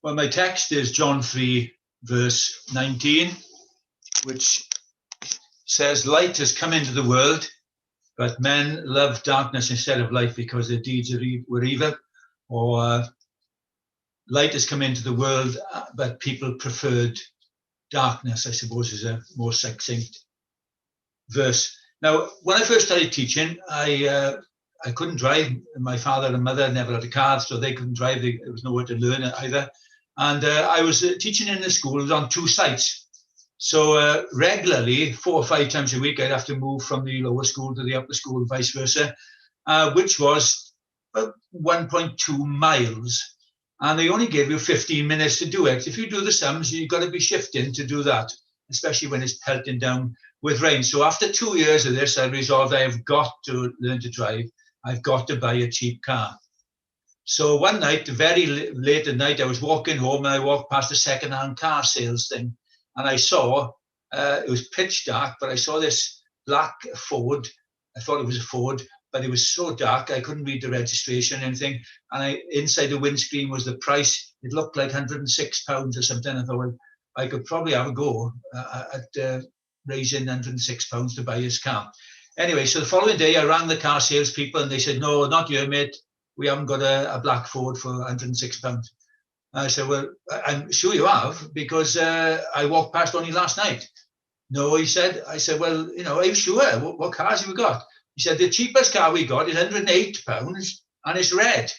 Well, my text is John 3, verse 19, which says, light has come into the world, but men love darkness instead of light because their deeds were evil. Or light has come into the world, but people preferred darkness, I suppose, is a more succinct verse. Now, when I first started teaching, I couldn't drive. My father and mother never had a car, so they couldn't drive. There was nowhere to learn it either. And I was teaching in the school on 2 sites. So regularly, 4 or 5 times a week, I'd have to move from the lower school to the upper school and vice versa, which was about 1.2 miles. And they only gave you 15 minutes to do it. If you do the sums, you've got to be shifting to do that, especially when it's pelting down with rain. So after 2 years of this, I resolved I have got to learn to drive. I've got to buy a cheap car. So one night, very late at night, I was walking home and I walked past a second-hand car sales thing. And I saw, it was pitch dark, but I saw this black Ford. I thought it was a Ford, but it was so dark, I couldn't read the registration or anything. And inside the windscreen was the price. It looked like £106 or something. I thought, well, I could probably have a go at raising £106 to buy his car. Anyway, so the following day, I rang the car salespeople and they said, no, not you, mate. We haven't got a black Ford for £106. I said, well, I'm sure you have, because I walked past only last night. No, he said. I said, well, are you sure? What cars have we got? He said, the cheapest car we got is £108 and it's red.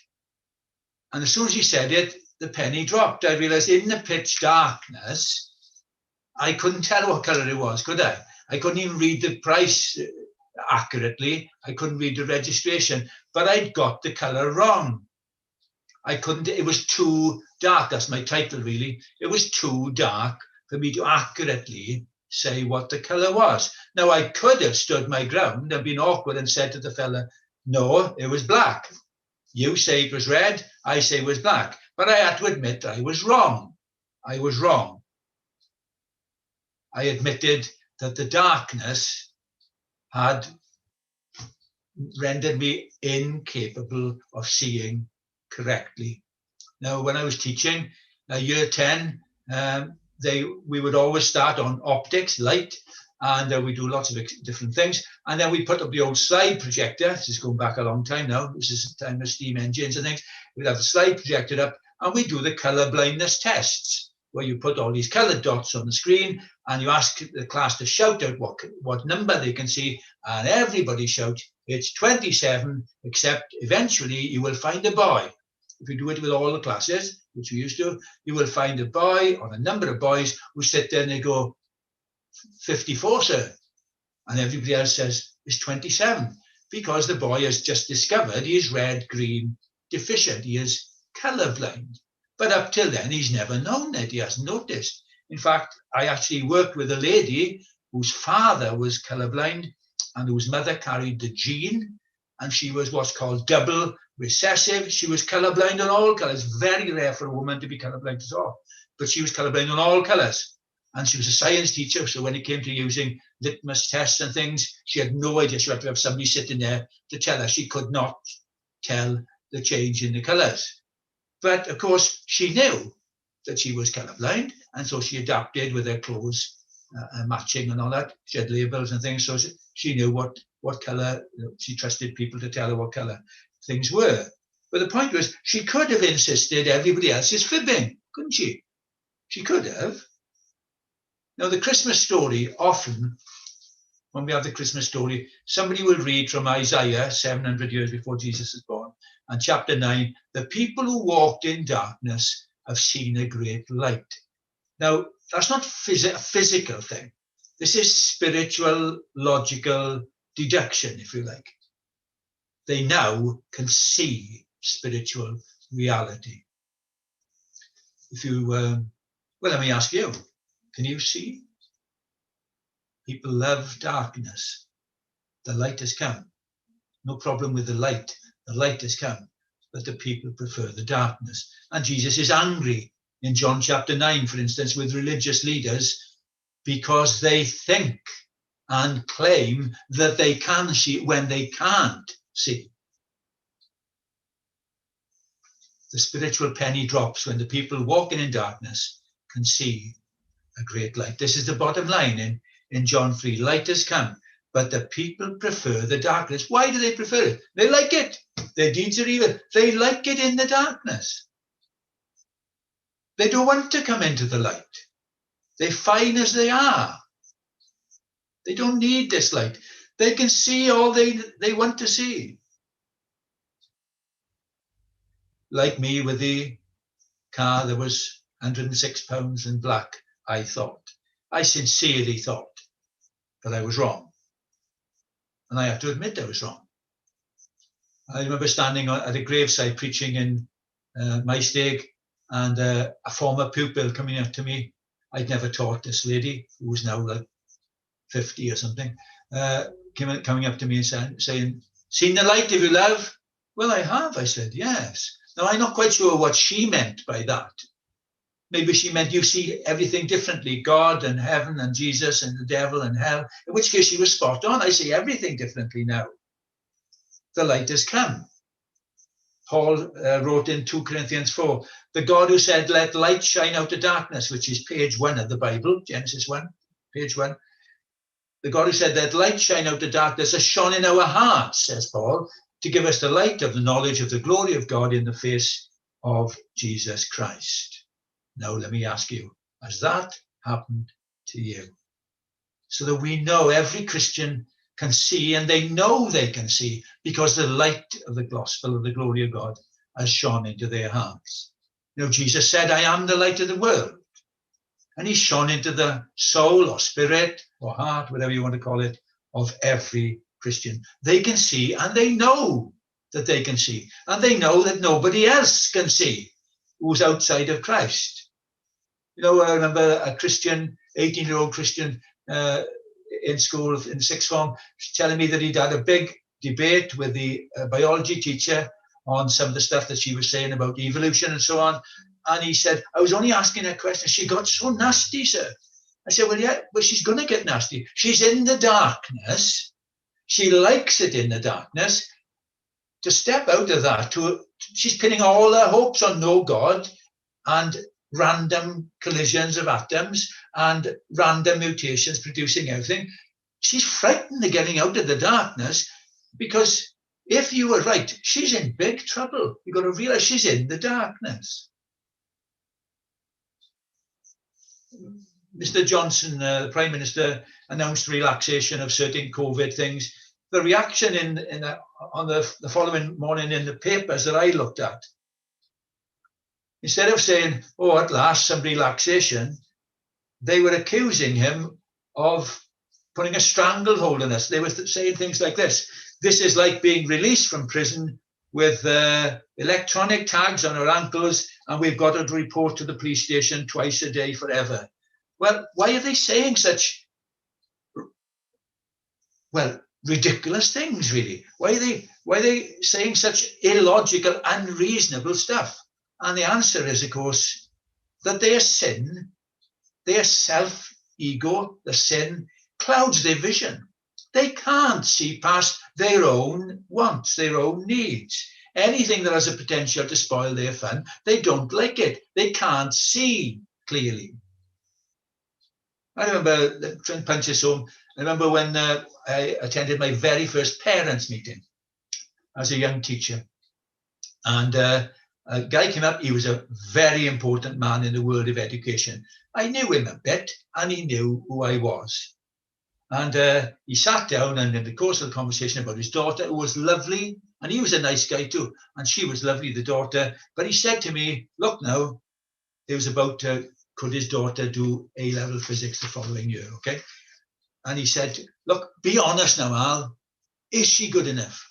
And as soon as he said it, the penny dropped. I realized in the pitch darkness, I couldn't tell what color it was, could I? I couldn't even read the price accurately. I couldn't read the registration, but I'd got the color wrong. I couldn't, it was too dark. That's my title, really. It was too dark for me to accurately say what the color was. Now, I could have stood my ground and been awkward and said to the fella, no, it was black. You say it was red, I say it was black. But I had to admit I was wrong. I was wrong. I admitted that the darkness had rendered me incapable of seeing correctly. Now, when I was teaching year 10, we would always start on optics, light, and we do lots of different things. And then we put up the old slide projector. This is going back a long time now. This is the time of steam engines and things. We'd have the slide projected up and we do the color blindness tests, where you put all these colored dots on the screen and you ask the class to shout out what number they can see, and everybody shouts, it's 27, except eventually you will find a boy. If you do it with all the classes, which we used to, you will find a boy or a number of boys who sit there and they go, 54, sir. And everybody else says, it's 27, because the boy has just discovered he is red-green deficient. He is colorblind. But up till then, he's never known it. He hasn't noticed. In fact, I actually worked with a lady whose father was colorblind and whose mother carried the gene, and she was what's called double recessive. She was colorblind on all colors. Very rare for a woman to be colorblind at all, but she was colorblind on all colors. And she was a science teacher, so when it came to using litmus tests and things, she had no idea. She had to have somebody sitting there to tell her. She could not tell the change in the colors. But of course, she knew that she was colorblind, and so she adapted with her clothes matching and all that. She had labels and things, so she knew what color. She trusted people to tell her what color things were. But the point was, she could have insisted everybody else is fibbing, couldn't she? She could have. Now, the Christmas story, often, when we have the Christmas story, somebody will read from Isaiah 700 years before Jesus was born, and chapter 9, the people who walked in darkness have seen a great light. Now, that's not a physical thing. This is spiritual, logical deduction, if you like. They now can see spiritual reality. If you, well, let me ask you, can you see? People love darkness. The light has come. No problem with the light. The light has come. But the people prefer the darkness. And Jesus is angry in John chapter 9, for instance, with religious leaders because they think and claim that they can see when they can't see. the spiritual penny drops when the people walking in darkness can see a great light. This is the bottom line in John 3. Light has come, but the people prefer the darkness. Why do they prefer it? They like it. Their deeds are evil. They like it in the darkness. They don't want to come into the light. They're fine as they are. They don't need this light. They can see all they want to see. Like me with the car that was £106 in black, I thought. I sincerely thought that I was wrong. And I have to admit I was wrong. I remember standing at a graveside preaching in Maesteg, and a former pupil coming up to me. I'd never taught this lady, who was now like 50 or something, coming up to me and saying, "Seen the light, have you, love?" "Well, I have," I said, "yes." Now, I'm not quite sure what she meant by that. Maybe she meant you see everything differently, God and heaven and Jesus and the devil and hell, in which case she was spot on. I see everything differently now. The light has come. Paul wrote in 2 Corinthians 4, the God who said, "Let light shine out of darkness," which is page 1 of the Bible, Genesis 1, page 1. The God who said, "Let light shine out of darkness," has shone in our hearts, says Paul, to give us the light of the knowledge of the glory of God in the face of Jesus Christ. Now, let me ask you, has that happened to you? So that we know every Christian can see, and they know they can see, because the light of the gospel of the glory of God has shone into their hearts. You know, Jesus said, "I am the light of the world." And he's shone into the soul or spirit or heart, whatever you want to call it, of every Christian. They can see, and they know that they can see. And they know that nobody else can see who's outside of Christ. You know, I remember a Christian, 18-year-old Christian, in school, in sixth form, telling me that he'd had a big debate with the biology teacher on some of the stuff that she was saying about evolution and so on. And he said, "I was only asking her question. She got so nasty, sir." I said, "Well, yeah, but she's going to get nasty. She's in the darkness. She likes it in the darkness. To step out of that, she's pinning all her hopes on no God and random collisions of atoms and random mutations producing everything. She's frightened of getting out of the darkness, because if you were right, she's in big trouble. You've got to realize she's in the darkness." Mr. Johnson, the Prime Minister, announced relaxation of certain COVID things. The reaction on the following morning in the papers that I looked at, instead of saying, "Oh, at last, some relaxation," they were accusing him of putting a stranglehold on us. They were saying things like this: "This is like being released from prison with electronic tags on our ankles, and we've got to report to the police station twice a day forever." Well, why are they saying such, ridiculous things, really? Why are they saying such illogical, unreasonable stuff? And the answer is, of course, that their sin, their self-ego, the sin, clouds their vision. They can't see past their own wants, their own needs. Anything that has a potential to spoil their fun, they don't like it. They can't see clearly. I remember, trying to punch this home, I remember when I attended my very first parents' meeting as a young teacher. And a guy came up. He was a very important man in the world of education. I knew him a bit, and he knew who I was. And he sat down, and in the course of the conversation about his daughter, who was lovely, and he was a nice guy too, and she was lovely, the daughter. But he said to me, "Look now," it was about could his daughter do A-level physics the following year, okay? And he said, "Look, be honest now, Al. Is she good enough?"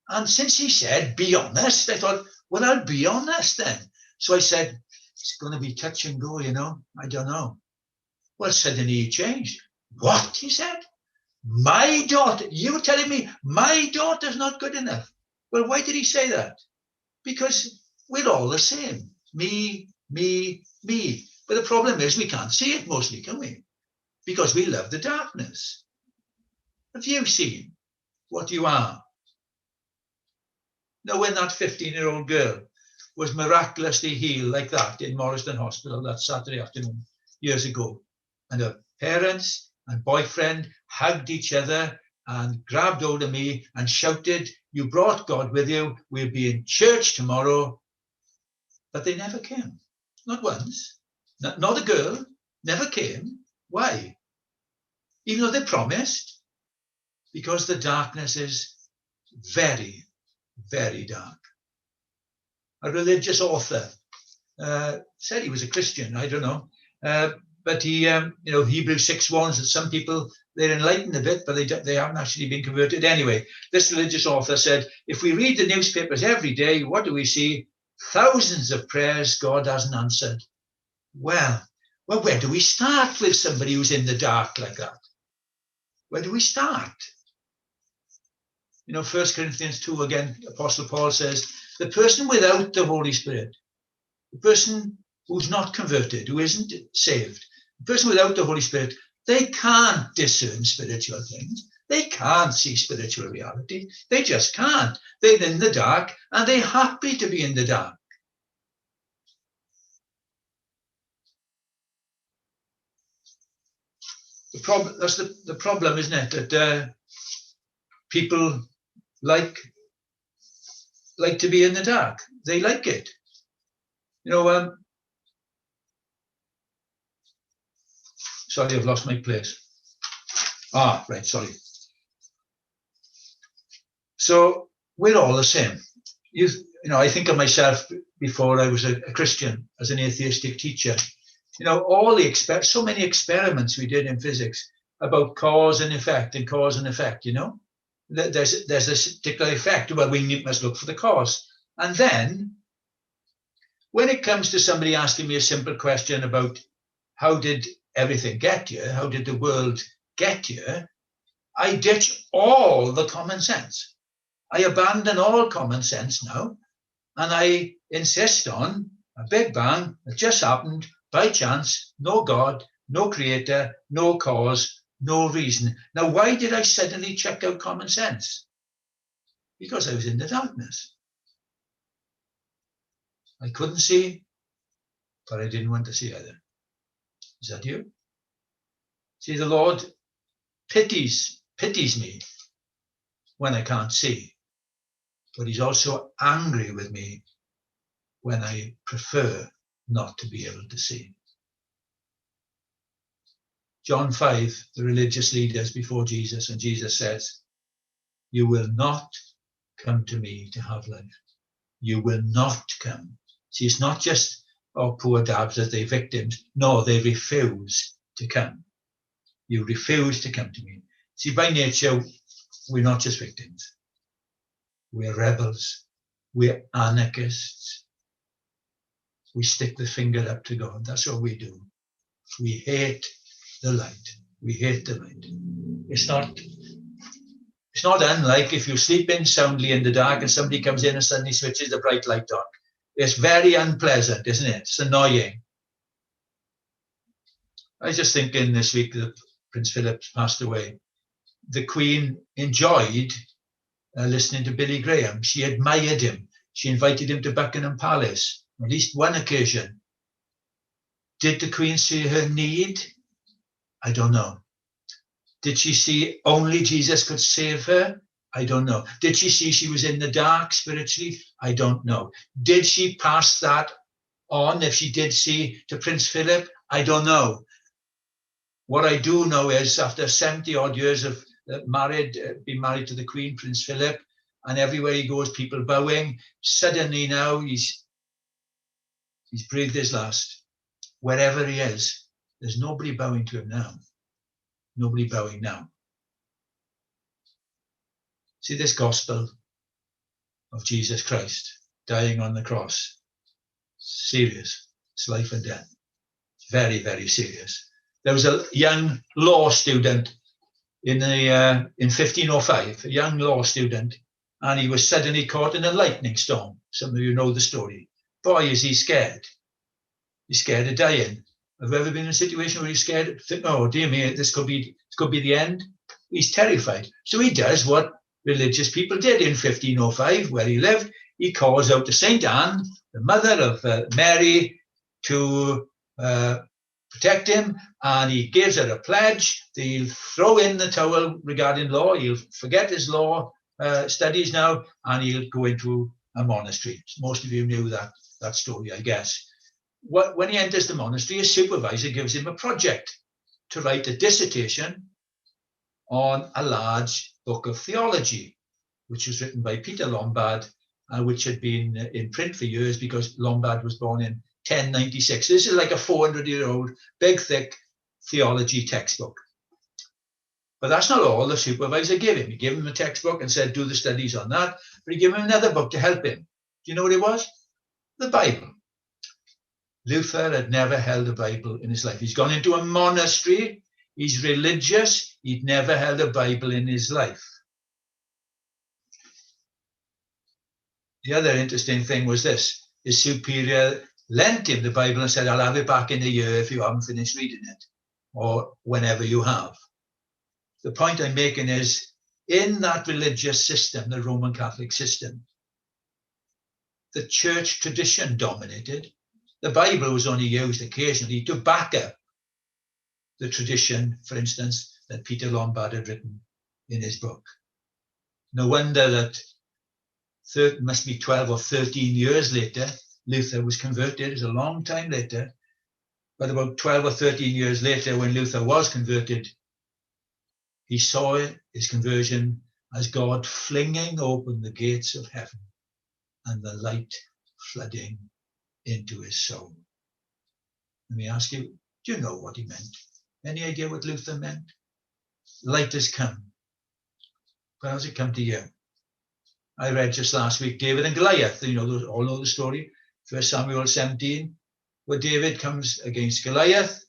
And since he said, "Be honest," I thought, well, I'll be honest then. So I said, "It's going to be touch and go, you know. I don't know." Well, suddenly he changed. "What?" he said. "My daughter? You're telling me my daughter's not good enough?" Well, why did he say that? Because we're all the same. Me, me, me. But the problem is we can't see it mostly, can we? Because we love the darkness. Have you seen what you are? Now, when that 15-year-old girl was miraculously healed like that in Morriston Hospital that Saturday afternoon years ago. And her parents and boyfriend hugged each other and grabbed hold of me and shouted, "You brought God with you. We'll be in church tomorrow." But they never came. Not once. Not a girl. Never came. Why? Even though they promised. Because the darkness is very, very dark. A religious author said he was a Christian. I don't know. But he, Hebrews 6 warns that some people, they're enlightened a bit, but they haven't actually been converted. Anyway, this religious author said, if we read the newspapers every day, what do we see? Thousands of prayers God hasn't answered. Well, where do we start with somebody who's in the dark like that? Where do we start? 1 Corinthians 2, again, Apostle Paul says, the person without the Holy Spirit, the person who's not converted, who isn't saved, the person without the Holy Spirit, they can't discern spiritual things. They can't see spiritual reality. They just can't. They're in the dark and they're happy to be in the dark. That's the problem, isn't it? That people like to be in the dark. They like it. Sorry, I've lost my place. Right, sorry. So we're all the same. I think of myself before I was a Christian as an atheistic teacher. So many experiments we did in physics about cause and effect. There's a particular effect. Well, we must look for the cause. And then when it comes to somebody asking me a simple question about how did everything get here, how did the world get here, I ditch all the common sense. I abandon all common sense now, and I insist on a Big Bang that just happened by chance, no God, no creator, no cause, no reason. Now, why did I suddenly check out common sense? Because I was in the darkness. I couldn't see, but I didn't want to see either. Is that you? See, the Lord pities me when I can't see, but he's also angry with me when I prefer not to be able to see. John 5, the religious leaders before Jesus, and Jesus says, you will not come to me to have life. You will not come. See, it's not just, poor dabs as they victims. No, they refuse to come. You refuse to come to me. See, by nature, we're not just victims. We're rebels. We're anarchists. We stick the finger up to God. That's what we do. We hate the light. We hate the light. It's not unlike if you sleep in soundly in the dark and somebody comes in and suddenly switches the bright light on. It's very unpleasant, isn't it? It's annoying. I was just thinking this week that Prince Philip passed away. The Queen enjoyed listening to Billy Graham. She admired him. She invited him to Buckingham Palace on at least one occasion. Did the Queen see her need? I don't know. Did she see only Jesus could save her? I don't know. Did she see she was in the dark spiritually? I don't know. Did she pass that on, if she did see, to Prince Philip? I don't know. What I do know is after 70 odd years of being married to the Queen, Prince Philip, and everywhere he goes, people bowing, suddenly now he's breathed his last. Wherever he is, there's nobody bowing to him now. Nobody bowing now. See, this gospel of Jesus Christ dying on the cross, serious. It's life and death. It's very, very serious. There was a young law student in 1505, a young law student, and he was suddenly caught in a lightning storm. Some of you know the story. Boy, is he scared. He's scared of dying. Have you ever been in a situation where you're scared? Think, oh, dear me, this could be the end? He's terrified. So he does what religious people did in 1505, where he lived. He calls out to St. Anne, the mother of Mary to protect him, and he gives her a pledge that he'll throw in the towel regarding law. He'll forget his law studies now, and he'll go into a monastery. Most of you knew that story, I guess. When he enters the monastery, his supervisor gives him a project to write a dissertation on a large book of theology, which was written by Peter Lombard, which had been in print for years because Lombard was born in 1096. This is like a 400-year-old, big, thick theology textbook. But that's not all the supervisor gave him. He gave him a textbook and said, do the studies on that. But he gave him another book to help him. Do you know what it was? The Bible. Luther had never held a Bible in his life. He's gone into a monastery. He's religious. He'd never held a Bible in his life. The other interesting thing was this. His superior lent him the Bible and said, I'll have it back in a year if you haven't finished reading it, or whenever you have. The point I'm making is, in that religious system, the Roman Catholic system, the church tradition dominated. The Bible was only used occasionally to back up the tradition, for instance, that Peter Lombard had written in his book. No wonder that must be 12 or 13 years later, Luther was converted. It was a long time later. But about 12 or 13 years later, when Luther was converted, he saw his conversion as God flinging open the gates of heaven and the light flooding into his soul. Let me ask you, do you know what he meant? Any idea what Luther meant? Light has come. But how's it come to you? I read just last week David and Goliath. You know, all know the story. 1 Samuel 17, where David comes against Goliath,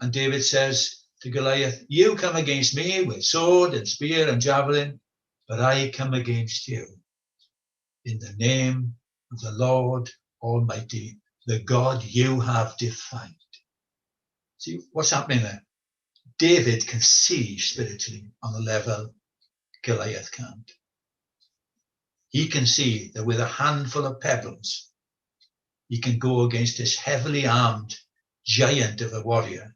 and David says to Goliath, you come against me with sword and spear and javelin, but I come against you in the name of the Lord Almighty, the God you have defied. See, what's happening there? David can see spiritually on a level Goliath can't. He can see that with a handful of pebbles, he can go against this heavily armed giant of a warrior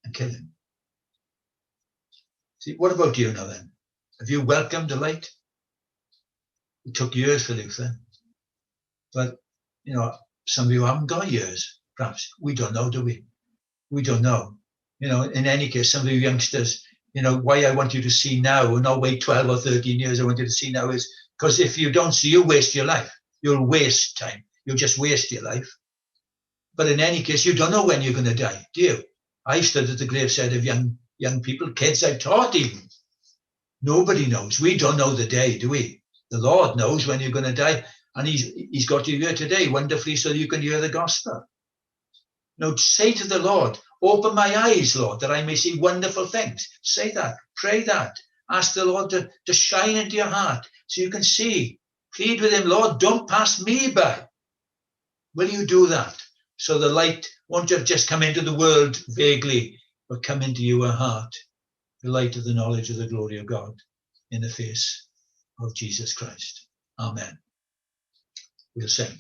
and kill him. See, what about you now then? Have you welcomed the light? It took years for Luther. But, you know, some of you haven't got years, perhaps. We don't know, do we? We don't know. You know, in any case, some of you youngsters, you know, why I want you to see now and not wait 12 or 13 years, I want you to see now is because if you don't see, you'll waste your life. You'll waste time. You'll just waste your life. But in any case, you don't know when you're going to die, do you? I stood at the graveside of young people, kids I taught even. Nobody knows. We don't know the day, do we? The Lord knows when you're going to die. And he's got you here today wonderfully so you can hear the gospel. Now, say to the Lord, open my eyes, Lord, that I may see wonderful things. Say that. Pray that. Ask the Lord to shine into your heart so you can see. Plead with him, Lord, don't pass me by. Will you do that? So the light won't have just come into the world vaguely, but come into your heart. The light of the knowledge of the glory of God in the face of Jesus Christ. Amen. We'll sing.